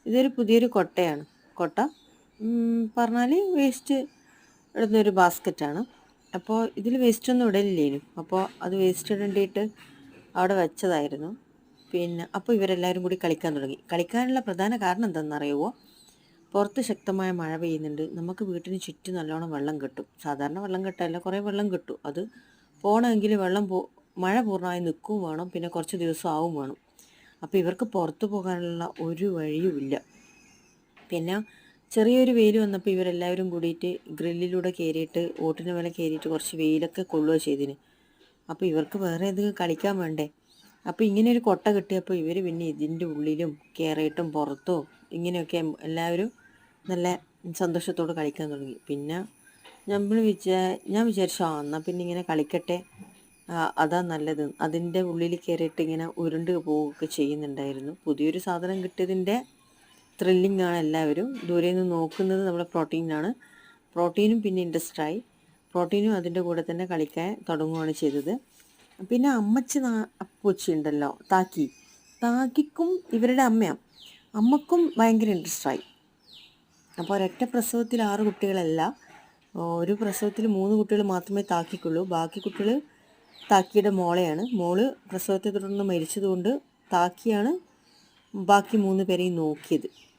ഇതൊരു പുതിയൊരു കൊട്ടയാണ്. കൊട്ട പറഞ്ഞാൽ വേസ്റ്റ് ഇടുന്നൊരു ബാസ്ക്കറ്റാണ്. അപ്പോൾ ഇതിൽ വേസ്റ്റൊന്നും ഇടലില്ലേനു. അപ്പോൾ അത് വേസ്റ്റ് ഇടേണ്ടിയിട്ട് അവിടെ വെച്ചതായിരുന്നു. പിന്നെ അപ്പോൾ ഇവരെല്ലാവരും കൂടി കളിക്കാൻ തുടങ്ങി. കളിക്കാനുള്ള പ്രധാന കാരണം എന്താണെന്നറിയുമോ? പുറത്ത് ശക്തമായ മഴ പെയ്യുന്നുണ്ട്. നമുക്ക് വീട്ടിന് ചുറ്റും നല്ലോണം വെള്ളം കിട്ടും. സാധാരണ വെള്ളം കിട്ടാല്ല, കുറേ വെള്ളം കിട്ടും. അത് പോകണമെങ്കിൽ മഴ പൂർണ്ണമായി നിൽക്കുകയും വേണം, പിന്നെ കുറച്ച് ദിവസം ആവും വേണം. അപ്പോൾ ഇവർക്ക് പുറത്ത് പോകാനുള്ള ഒരു വഴിയുമില്ല. പിന്നെ ചെറിയൊരു വെയിൽ വന്നപ്പോൾ ഇവരെല്ലാവരും കൂടിയിട്ട് ഗ്രില്ലിലൂടെ കയറിയിട്ട് ഓട്ടിന് മേലെ കയറിയിട്ട് കുറച്ച് വെയിലൊക്കെ കൊള്ളുക ചെയ്തിന്. അപ്പോൾ ഇവർക്ക് വേറെ ഏത് കളിക്കാൻ വേണ്ടേ? അപ്പോൾ ഇങ്ങനെ ഒരു കൊട്ട കിട്ടിയപ്പോൾ ഇവർ പിന്നെ ഇതിൻ്റെ ഉള്ളിലും കയറിയിട്ടും പുറത്തോ ഇങ്ങനെയൊക്കെ എല്ലാവരും നല്ല സന്തോഷത്തോടെ കളിക്കാൻ തുടങ്ങി. പിന്നെ ഞാൻ വിചാരിച്ചു എന്നാൽ പിന്നെ ഇങ്ങനെ കളിക്കട്ടെ, അതാ നല്ലത്. അതിൻ്റെ ഉള്ളിൽ കയറിയിട്ട് ഇങ്ങനെ ഉരുണ്ട് പോവുകയൊക്കെ ചെയ്യുന്നുണ്ടായിരുന്നു. പുതിയൊരു സാധനം കിട്ടിയതിൻ്റെ ത്രില്ലിംഗ് ആണ് എല്ലാവരും. ദൂരെ നിന്ന് നോക്കുന്നത് നമ്മുടെ പ്രോട്ടീനാണ്. പ്രോട്ടീനും പിന്നെ ഇൻട്രസ്റ്റായി. പ്രോട്ടീനും അതിൻ്റെ കൂടെ തന്നെ കളിക്കാൻ തുടങ്ങുകയാണ് ചെയ്തത്. പിന്നെ പൂച്ചി ഉണ്ടല്ലോ, താക്കിക്കും ഇവരുടെ അമ്മക്കും ഭയങ്കര ഇൻട്രസ്റ്റായി. അപ്പോൾ ഒരൊറ്റ പ്രസവത്തിൽ 6 കുട്ടികളല്ല, ഒരു പ്രസവത്തിൽ 3 കുട്ടികൾ മാത്രമേ താക്കിക്കുള്ളൂ. ബാക്കി കുട്ടികൾ താക്കിയുടെ മോളെയാണ്. മോള് പ്രസവത്തെ തുടർന്ന് മരിച്ചതുകൊണ്ട് താക്കിയാണ് ബാക്കി 3 പേരെയും നോക്കിയത്.